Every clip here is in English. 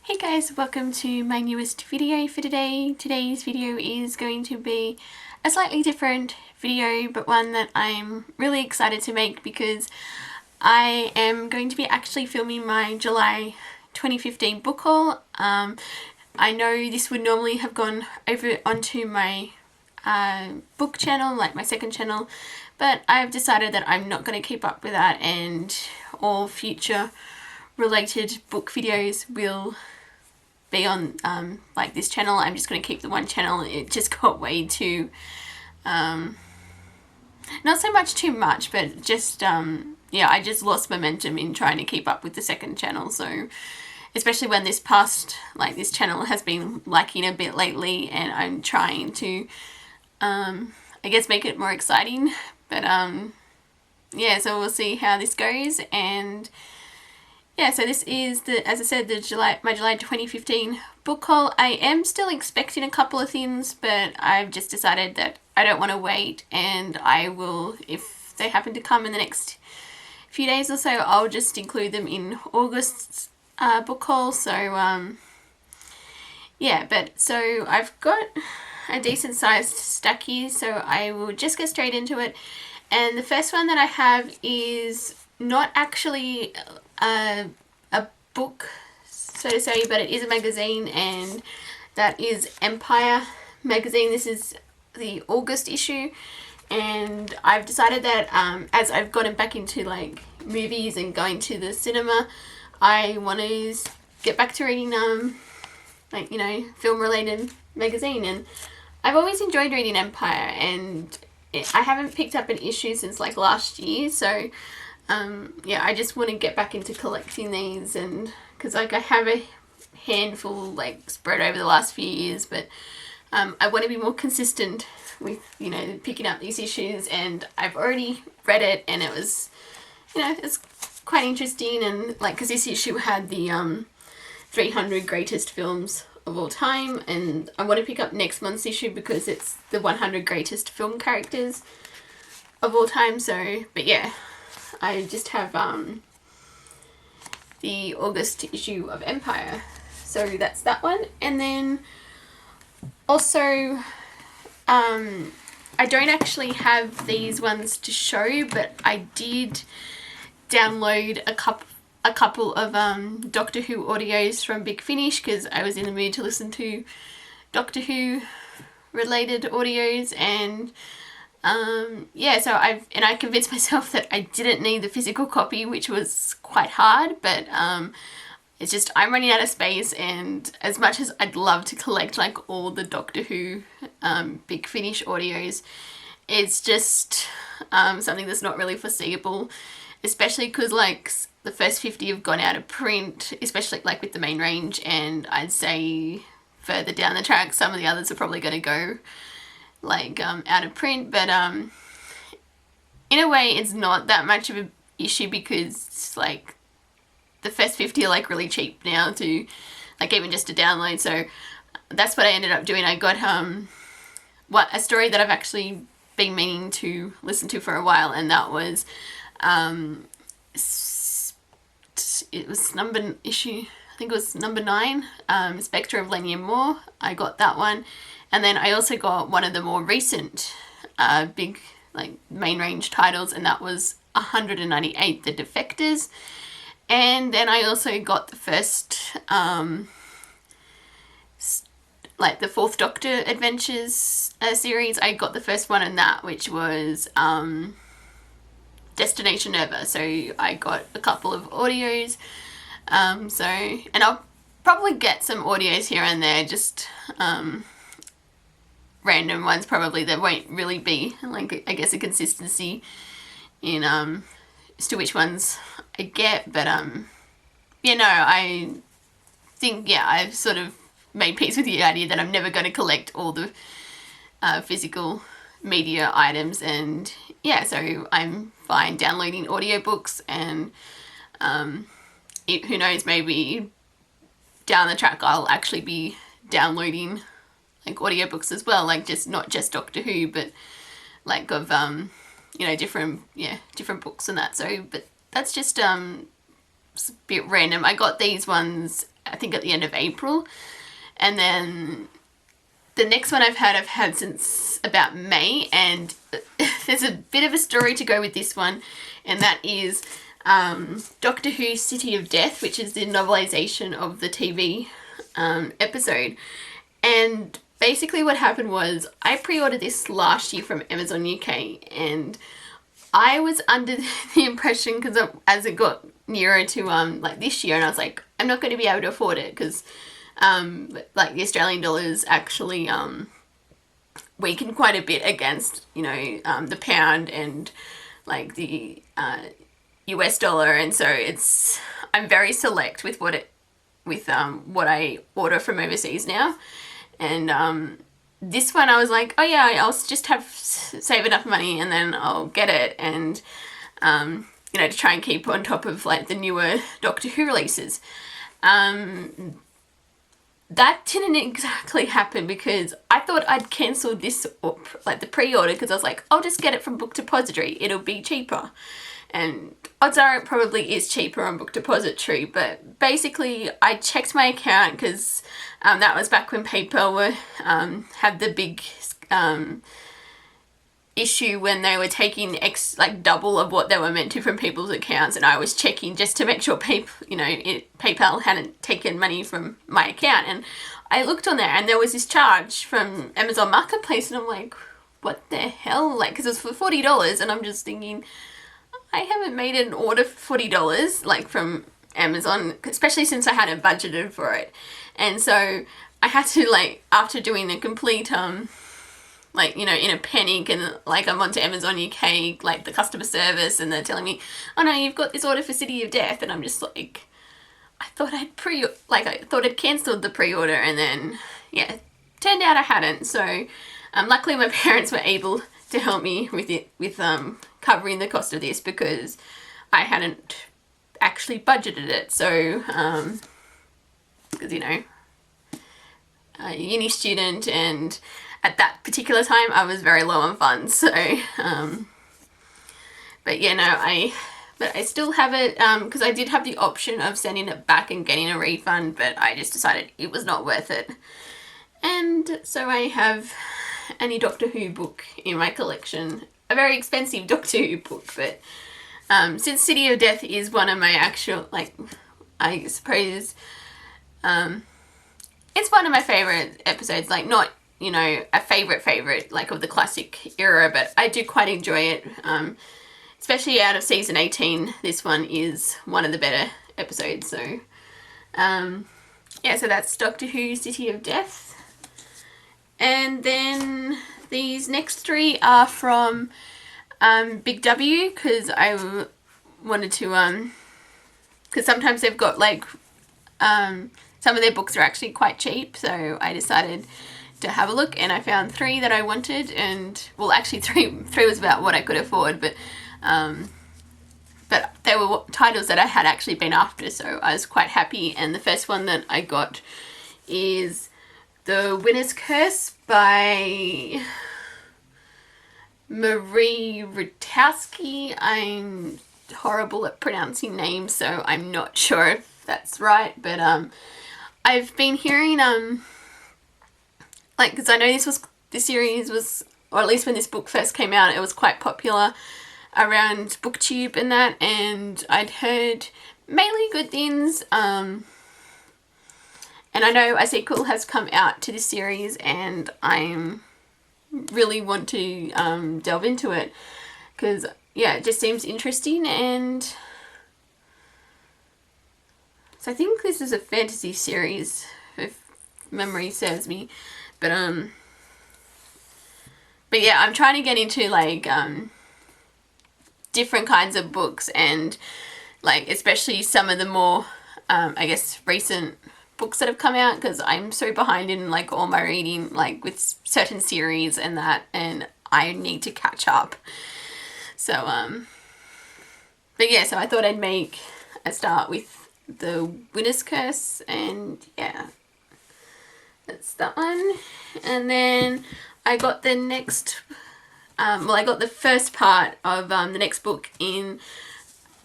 Hey guys, welcome to my newest video for today. Today's video is going to be a slightly different video, but one that I'm really excited to make because I am going to be actually filming my July 2015 book haul. I know this would normally have gone over onto my book channel, like my second channel, but I've decided that I'm not going to keep up with that, and all future related book videos will be on like this channel. I'm just going to keep the one channel. It just got way too not so much too much, but just yeah, I just lost momentum in trying to keep up with the second channel. So especially when this channel has been lacking a bit lately, and I'm trying to I guess make it more exciting, but yeah, so we'll see how this goes. And yeah, so this is as I said, my July 2015 book haul. I am still expecting a couple of things, but I've just decided that I don't want to wait, and I will, if they happen to come in the next few days or so, I'll just include them in August's book haul. So yeah, but so I've got a decent sized stack here, so I will just get straight into it. And the first one that I have is not actually a book, so to say, but it is a magazine, and that is Empire magazine. This is the August issue, and I've decided that as I've gotten back into like movies and going to the cinema, I want to get back to reading like, you know, film related magazine. And I've always enjoyed reading Empire, and I haven't picked up an issue since like last year, so yeah, I just want to get back into collecting these, and because like I have a handful like spread over the last few years, but I want to be more consistent with, you know, picking up these issues. And I've already read it, and it was, you know, it's quite interesting. And like, because this issue had the 300 greatest films of all time, and I want to pick up next month's issue because it's the 100 greatest film characters of all time. So, but yeah, I just have the August issue of Empire, so that's that one. And then also I don't actually have these ones to show, but I did download a couple of Doctor Who audios from Big Finish because I was in the mood to listen to Doctor Who related audios. And yeah, so I convinced myself that I didn't need the physical copy, which was quite hard, but it's just I'm running out of space, and as much as I'd love to collect like all the Doctor Who Big Finish audios, it's just something that's not really foreseeable, especially because like the first 50 have gone out of print, especially like with the main range, and I'd say further down the track some of the others are probably going to go like out of print. But in a way it's not that much of an issue because like the first 50 are like really cheap now to like even just to download. So that's what I ended up doing. I got a story that I've actually been meaning to listen to for a while, and that was it was I think it was number 9, Spectre of Lenny and Moore. I got that one. And then I also got one of the more recent big like main range titles, and that was 198, The Defectors. And then I also got the first like the Fourth Doctor Adventures series. I got the first one in that, which was Destination Nova. So I got a couple of audios. So, and I'll probably get some audios here and there, just random ones probably. There won't really be like, I guess, a consistency in as to which ones I get, but you know, I think, yeah, I've sort of made peace with the idea that I'm never going to collect all the physical media items. And yeah, so I'm fine downloading audiobooks, and who knows, maybe down the track I'll actually be downloading like audiobooks as well, like just not just Doctor Who, but like of you know, different books and that. So but that's just a bit random. I got these ones I think at the end of April. And then the next one I've had since about May, and there's a bit of a story to go with this one, and that is Doctor Who City of Death, which is the novelisation of the TV episode. And basically what happened was I pre-ordered this last year from Amazon UK, and I was under the impression, because as it got nearer to like this year, and I was like, I'm not going to be able to afford it because like the Australian dollars actually weakened quite a bit against, you know, the pound and like the US dollar, and so I'm very select with what I order from overseas now. And this one I was like, oh yeah, I'll just save enough money and then I'll get it, and you know, to try and keep on top of like the newer Doctor Who releases. That didn't exactly happen, because I thought I'd cancelled this, like the pre-order, because I was like, I'll just get it from Book Depository, it'll be cheaper. And odds are it probably is cheaper on Book Depository, but basically I checked my account, because that was back when PayPal had the big issue when they were taking like double of what they were meant to from people's accounts, and I was checking just to make sure PayPal hadn't taken money from my account, and I looked on there and there was this charge from Amazon Marketplace, and I'm like, what the hell, like, because it was for $40, and I'm just thinking, I haven't made an order for $40 like from Amazon, especially since I hadn't budgeted for it. And so I had to, like, after doing a complete like, you know, in a panic, and like I'm onto Amazon UK, like the customer service, and they're telling me, oh no, you've got this order for City of Death, and I'm just like, I thought I'd cancelled the pre-order, and then yeah, turned out I hadn't. So luckily my parents were able to help me with covering the cost of this, because I hadn't actually budgeted it. So because, you know, a uni student, and at that particular time I was very low on funds, so but yeah, no, I still have it, because I did have the option of sending it back and getting a refund, but I just decided it was not worth it. And so I have any Doctor Who book in my collection, a very expensive Doctor Who book, but since City of Death is one of my actual, like, I suppose it's one of my favourite episodes, like not, you know, a favourite like of the classic era, but I do quite enjoy it, especially out of season 18. This one is one of the better episodes. So yeah, so that's Doctor Who City of Death. And then these next three are from Big W, because I wanted to because sometimes they've got like some of their books are actually quite cheap, so I decided to have a look, and I found three that I wanted, and well, actually three was about what I could afford, but they were titles that I had actually been after, so I was quite happy. And the first one that I got is The Winner's Curse by Marie Rutowski. I'm horrible at pronouncing names, so I'm not sure if that's right, but I've been hearing like, because I know this series was, or at least when this book first came out, it was quite popular around BookTube and that, and I'd heard mainly good things, and I know a sequel has come out to this series, and I really want to delve into it, because yeah, it just seems interesting. And so I think this is a fantasy series, if memory serves me. But yeah, I'm trying to get into like different kinds of books, and like especially some of the more I guess recent books that have come out, because I'm so behind in like all my reading, like with certain series and that, and I need to catch up. So but yeah, so I thought I'd make a start with The Winner's Curse, and yeah, that's that one. And then I got the next, I got the first part of the next book in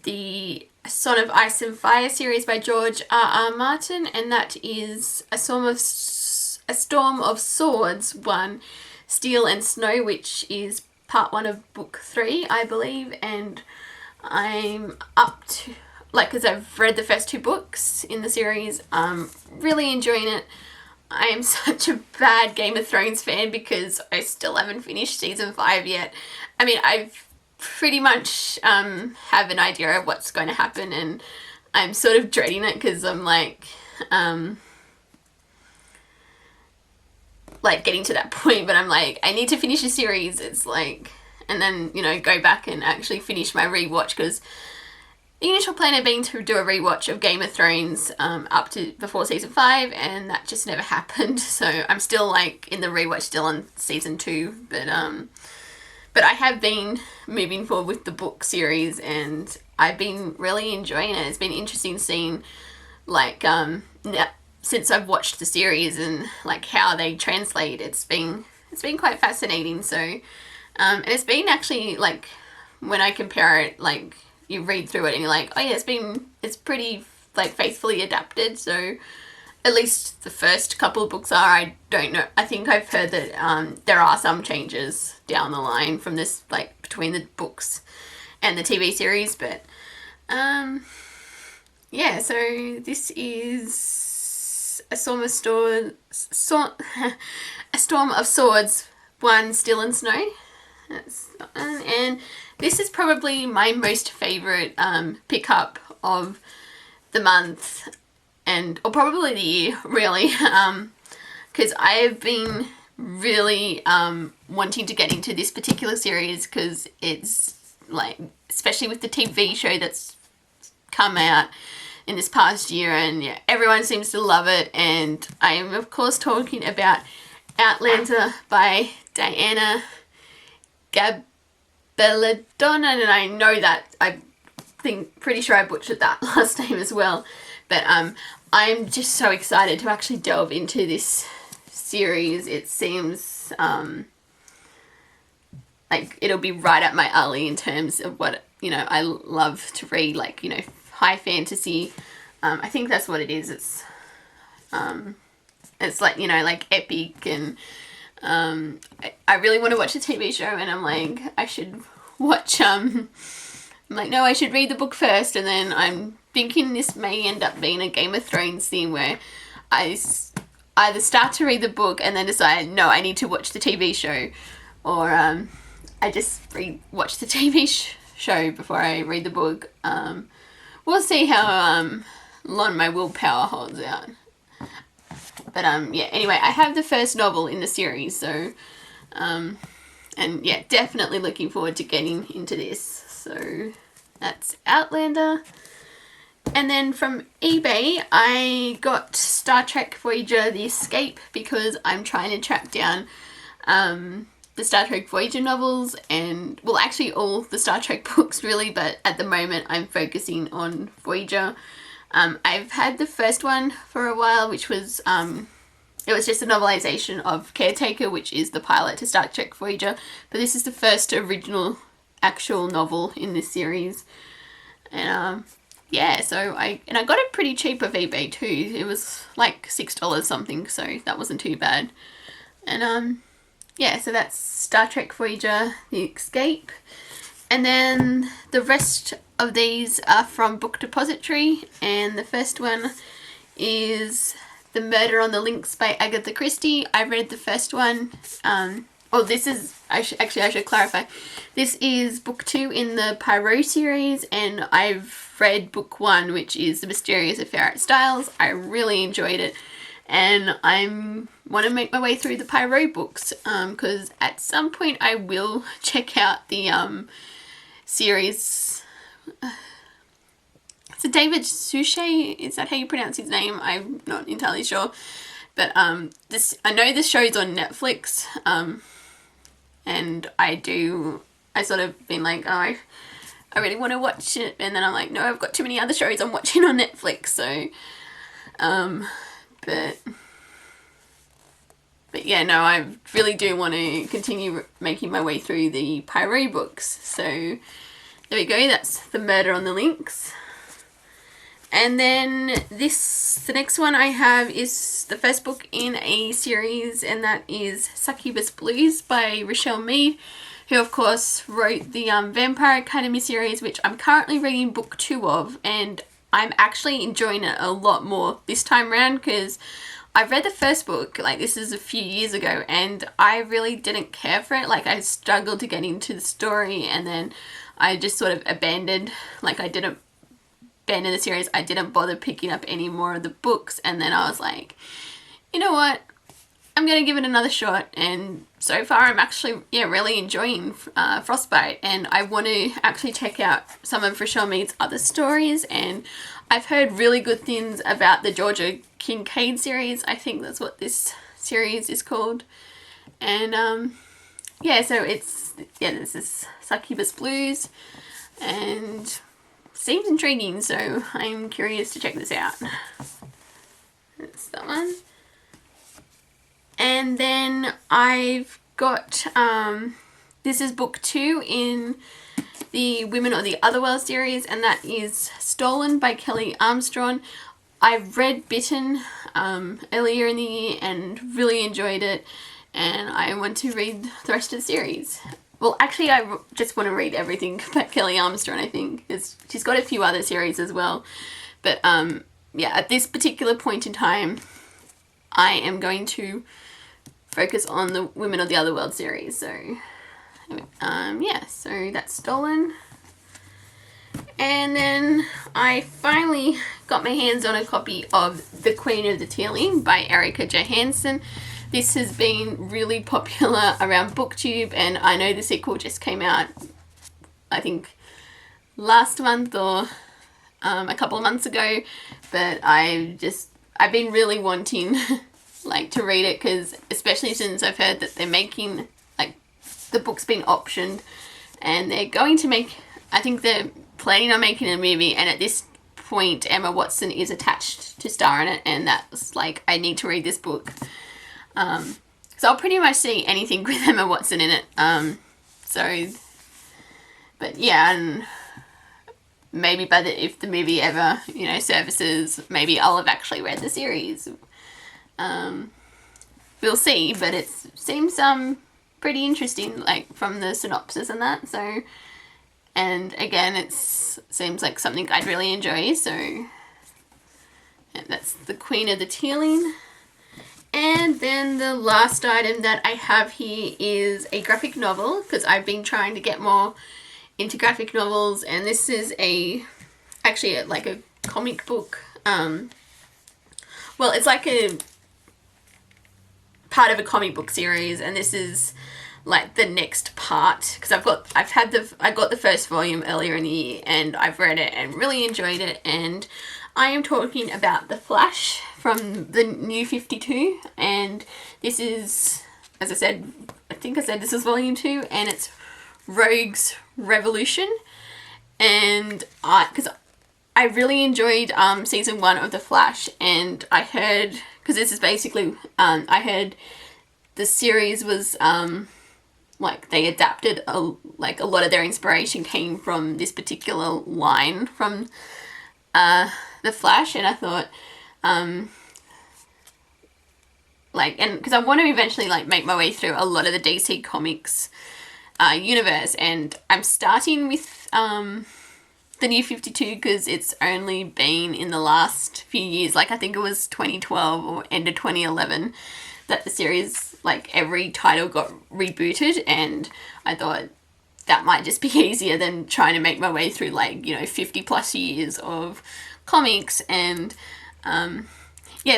the Song of Ice and Fire series by George R.R. Martin, and that is A Storm of Swords 1, Steel and Snow, which is part 1 of book 3, I believe, and I'm up to, like, because I've read the first 2 books in the series, really enjoying it. I am such a bad Game of Thrones fan because I still haven't finished season 5 yet. I mean, I've pretty much have an idea of what's going to happen, and I'm sort of dreading it because I'm like getting to that point, but I'm like, I need to finish a series. It's like, and then, you know, go back and actually finish my rewatch, because the initial plan had been to do a rewatch of Game of Thrones up to before season 5, and that just never happened. So I'm still like in the rewatch, still on season 2, but I have been moving forward with the book series, and I've been really enjoying it. It's been interesting seeing, like, since I've watched the series and like how they translate. It's been quite fascinating. So, and it's been actually, like, when I compare it, like, you read through it and you're like, oh yeah, it's pretty like faithfully adapted. So at least the first couple of books are. I don't know. I think I've heard that there are some changes down the line from this, like, between the books and the TV series. But yeah, so this is A Storm of Swords 1, Steel and Snow. And this is probably my most favourite pickup of the month, or probably the year, really, because I have been really wanting to get into this particular series, because it's, like, especially with the TV show that's come out in this past year, and yeah, everyone seems to love it. And I am, of course, talking about Outlander by Diana Gabaldon, and I know that pretty sure I butchered that last name as well. But I'm just so excited to actually delve into this series. It seems like it'll be right up my alley in terms of what, you know, I love to read, like, you know, high fantasy. I think that's what it is. It's like, you know, like epic, and I really want to watch the TV show, and I'm like, I should watch, I'm like, no, I should read the book first, and then I'm thinking this may end up being a Game of Thrones thing where I either start to read the book and then decide, no, I need to watch the TV show, or I just watch the TV show before I read the book. We'll see how long my willpower holds out. But yeah, anyway, I have the first novel in the series, so and yeah, definitely looking forward to getting into this. So that's Outlander. And then from eBay, I got Star Trek Voyager The Escape, because I'm trying to track down the Star Trek Voyager novels, and, well, actually all the Star Trek books really, but at the moment I'm focusing on Voyager. I've had the first one for a while, which was, it was just a novelization of Caretaker, which is the pilot to Star Trek Voyager, but this is the first original actual novel in this series. And yeah, so I got it pretty cheap off eBay too. It was like $6 something, so that wasn't too bad. And yeah, so that's Star Trek Voyager The Escape. And then the rest of these are from Book Depository, and the first one is The Murder on the Links by Agatha Christie. I read the first one. This is, I should clarify, this is book 2 in the Poirot series, and I've read book 1, which is The Mysterious Affair at Styles. I really enjoyed it, and I want to make my way through the Poirot books, because at some point I will check out the series. So David Suchet, is that how you pronounce his name? I'm not entirely sure. But I know this show's on Netflix, and I sort of been like, oh, I really want to watch it, and then I'm like, no, I've got too many other shows I'm watching on Netflix, so, but yeah, no, I really do want to continue making my way through the Poirot books. So there we go, that's The Murder on the Links. And then the next one I have is the first book in a series, and that is Succubus Blues by Richelle Mead, who of course wrote the Vampire Academy series, which I'm currently reading book 2 of, and I'm actually enjoying it a lot more this time around because I've read the first book, like this is a few years ago, and I really didn't care for it. Like I struggled to get into the story, and then I just sort of abandoned the series. I didn't bother picking up any more of the books, and then I was like, you know what, I'm gonna give it another shot. And so far I'm actually really enjoying Frostbite, and I want to actually check out some of Richelle Mead's other stories, and I've heard really good things about the Georgia Kincaid series. I think that's what this series is called. And so this is Succubus Blues, and seems intriguing, so I'm curious to check this out. That's that one. And then I've got this is book 2 in the Women of the Otherworld series, and that is Stolen by Kelly Armstrong. I've read Bitten earlier in the year and really enjoyed it, and I want to read the rest of the series. Well, actually, I just want to read everything by Kelly Armstrong, I think. She's got a few other series as well. But at this particular point in time, I am going to focus on the Women of the Otherworld series. So, so that's Stolen. And then I finally got my hands on a copy of The Queen of the Tearling by Erica Johansson. This has been really popular around BookTube, and I know the sequel just came out, I think, last month or a couple of months ago, but I've been really wanting to read it, because especially since I've heard that they're making, the book's been optioned, and they're going to make, I think they're planning on making a movie, and at this point Emma Watson is attached to star in it, and that's I need to read this book. So I'll pretty much see anything with Emma Watson in it. And maybe if the movie ever, surfaces, maybe I'll have actually read the series. We'll see, but it seems pretty interesting, from the synopsis and that. So, and again, it seems like something I'd really enjoy. So, that's The Queen of the Tearling. And then the last item that I have here is a graphic novel, because I've been trying to get more into graphic novels, and this is actually a comic book. It's a part of a comic book series, and this is the next part, because I got the first volume earlier in the year, and I've read it and really enjoyed it, and I am talking about The Flash from the New 52, and this is, as I said, this is volume 2, and it's Rogue's Revolution. And because I really enjoyed season 1 of The Flash, and I heard, because this is basically, I heard the series was they adapted a lot of their inspiration came from this particular line from The Flash, and I thought and because I want to eventually make my way through a lot of the DC Comics universe, and I'm starting with the New 52 because it's only been in the last few years, I think it was 2012 or end of 2011 that the series, every title got rebooted, and I thought that might just be easier than trying to make my way through 50 plus years of comics. And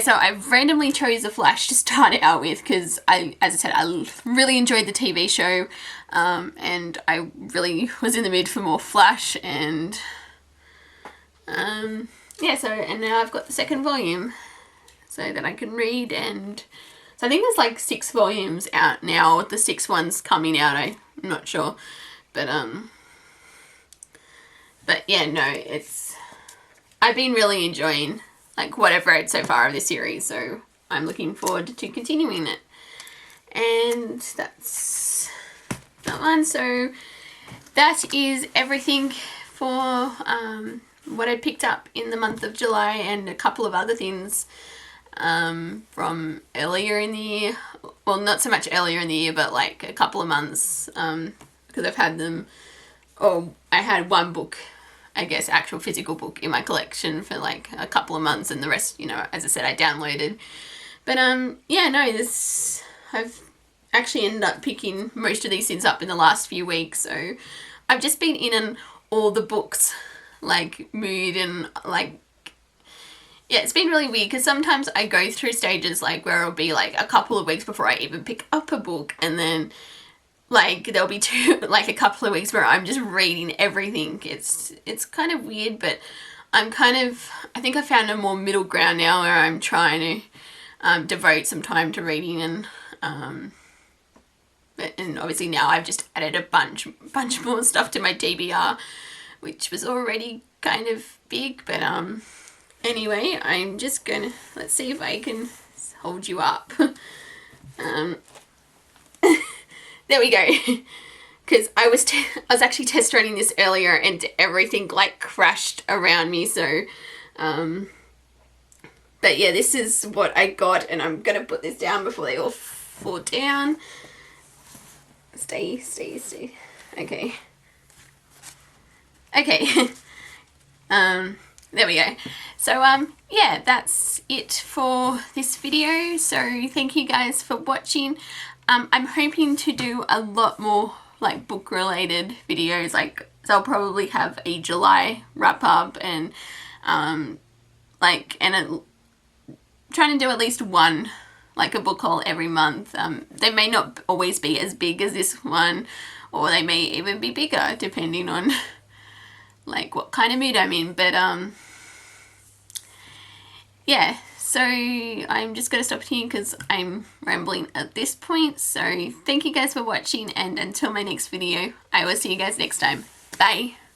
so I randomly chose The Flash to start it out with because as I said, I really enjoyed the TV show, and I really was in the mood for more Flash, and and now I've got the second volume so that I can read, and so I think there's 6 volumes out now. The 6th one's coming out, I'm not sure, but I've been really enjoying what I've read so far of this series, so I'm looking forward to continuing it. And that's that one. So that is everything for what I picked up in the month of July and a couple of other things from earlier in the year. Well, not so much earlier in the year, but like a couple of months, because I've had them, or I had one book, I guess, actual physical book in my collection for like a couple of months, and the rest, you know, as I said, I downloaded. But yeah, no, I've actually ended up picking most of these things up in the last few weeks, so I've just been in an all the books like mood, and like, yeah, it's been really weird because sometimes I go through stages like where it'll be like a couple of weeks before I even pick up a book, and then like there'll be a couple of weeks where I'm just reading everything. It's kind of weird, but I think I found a more middle ground now where I'm trying to devote some time to reading, and obviously now I've just added a bunch more stuff to my TBR, which was already kind of big, but anyway, I'm just gonna, let's see if I can hold you up. There we go. Because I was actually test running this earlier, and everything like crashed around me, so but yeah, this is what I got, and I'm gonna put this down before they all fall down. Stay. Okay. There we go. So yeah, that's it for this video. So thank you guys for watching. I'm hoping to do a lot more like book related videos, like, so I'll probably have a July wrap up, and trying to do at least one, like a book haul every month. They may not always be as big as this one, or they may even be bigger depending on like what kind of mood I'm in, but yeah, so I'm just going to stop here because I'm rambling at this point. So thank you guys for watching, and until my next video, I will see you guys next time. Bye!